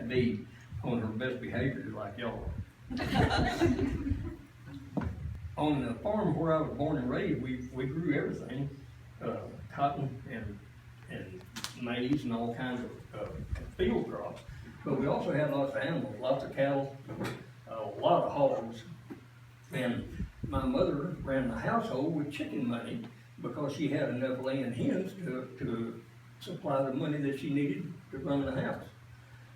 be on her best behavior like y'all. On the farm where I was born and raised, we grew everything, cotton and maize and all kinds of field crops. But we also had lots of animals, lots of cattle, a lot of hogs. And my mother ran the household with chicken money because she had enough laying hens to supply the money that she needed to run the house.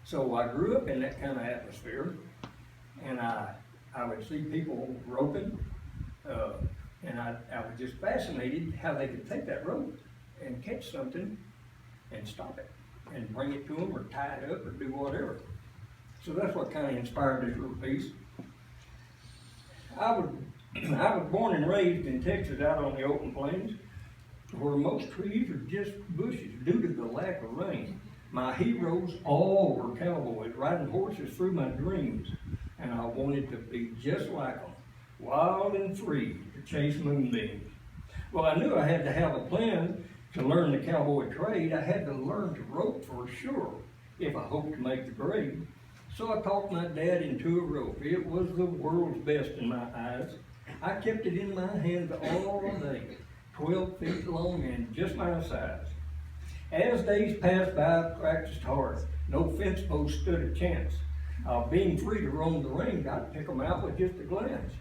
So I grew up in that kind of atmosphere, and I would see people roping, and I was just fascinated how they could take that rope and catch something and stop it and bring it to them or tie it up or do whatever. So that's what kind of inspired this little piece. I was born and raised in Texas out on the open plains where most trees are just bushes due to the lack of rain. My heroes all were cowboys, riding horses through my dreams, and I wanted to be just like them, wild and free to chase moonbeams. Well, I knew I had to have a plan to learn the cowboy trade. I had to learn to rope for sure if I hoped to make the grade. So I talked my dad into a rope. It was the world's best in my eyes. I kept it in my hands all day, 12 feet long and just my size. As days passed by, I practiced hard. No fence post stood a chance. Being free to roam the range, I'd pick them out with just a glance.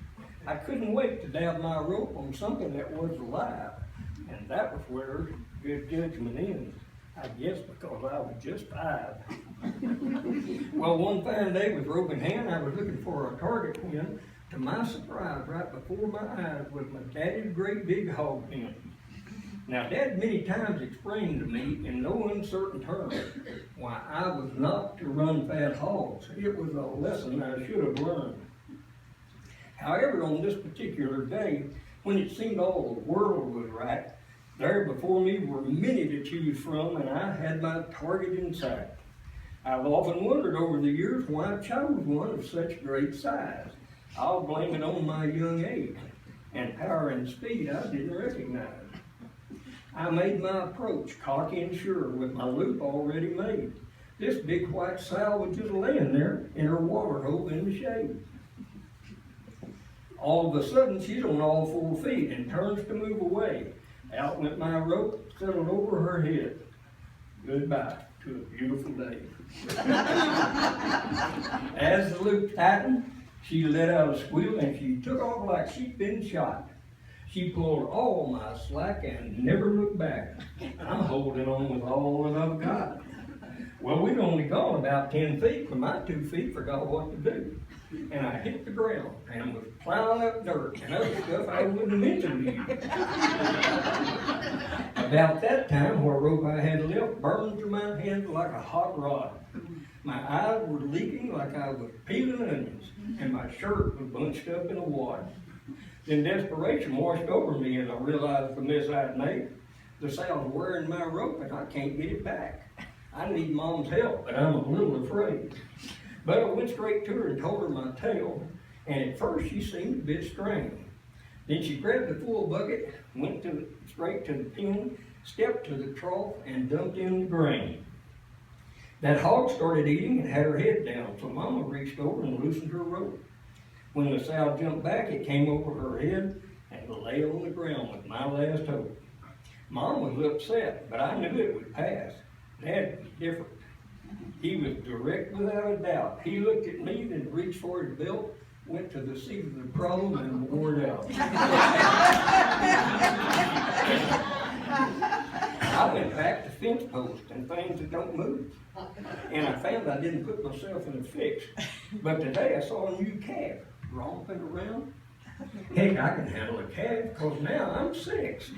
I couldn't wait to dab my rope on something that was alive. And that was where good judgment ends. I guess because I was just 5. Well, one fine day with rope in hand, I was looking for a target pin. To my surprise, right before my eyes was my daddy's great big hog pen. Now, Dad many times explained to me in no uncertain terms why I was not to run fat hogs. It was a lesson I should have learned. However, on this particular day, when it seemed all the world was right, there before me were many to choose from, and I had my target in sight. I've often wondered over the years why I chose one of such great size. I'll blame it on my young age, and power and speed I didn't recognize. I made my approach cocky and sure with my loop already made. This big white sow was just laying there in her water hole in the shade. All of a sudden, she's on all 4 feet and turns to move away. Out went my rope, settled over her head. Goodbye to a beautiful day. As the loop tightened, she let out a squeal and she took off like she'd been shot. She pulled all my slack and never looked back. I'm holding on with all that I've got. Well, we'd only gone about 10 feet when my 2 feet forgot what to do. And I hit the ground and was plowing up dirt and other stuff I wouldn't have mentioned to you. About that time, what rope I had left burned through my hands like a hot rod. My eyes were leaking like I was peeling onions, and my shirt was bunched up in a wad. Then desperation washed over me as I realized the mess I'd made. The sow's wearing my rope and I can't get it back. I need Mom's help, but I'm a little afraid. But I went straight to her and told her my tale, and at first she seemed a bit strained. Then she grabbed the full bucket, went straight to the pen, stepped to the trough, and dumped in the grain. That hog started eating and had her head down, so Mama reached over and loosened her rope. When the sow jumped back, it came over her head and lay on the ground with my last hope. Mom was upset, but I knew it would pass. Dad was different. He was direct without a doubt. He looked at me, then reached for his belt, went to the seat of the problem, and wore it out. I went back to fence posts and things that don't move. And I found I didn't put myself in a fix. But today I saw a new calf romping around. Heck, I can handle a calf because now I'm 6.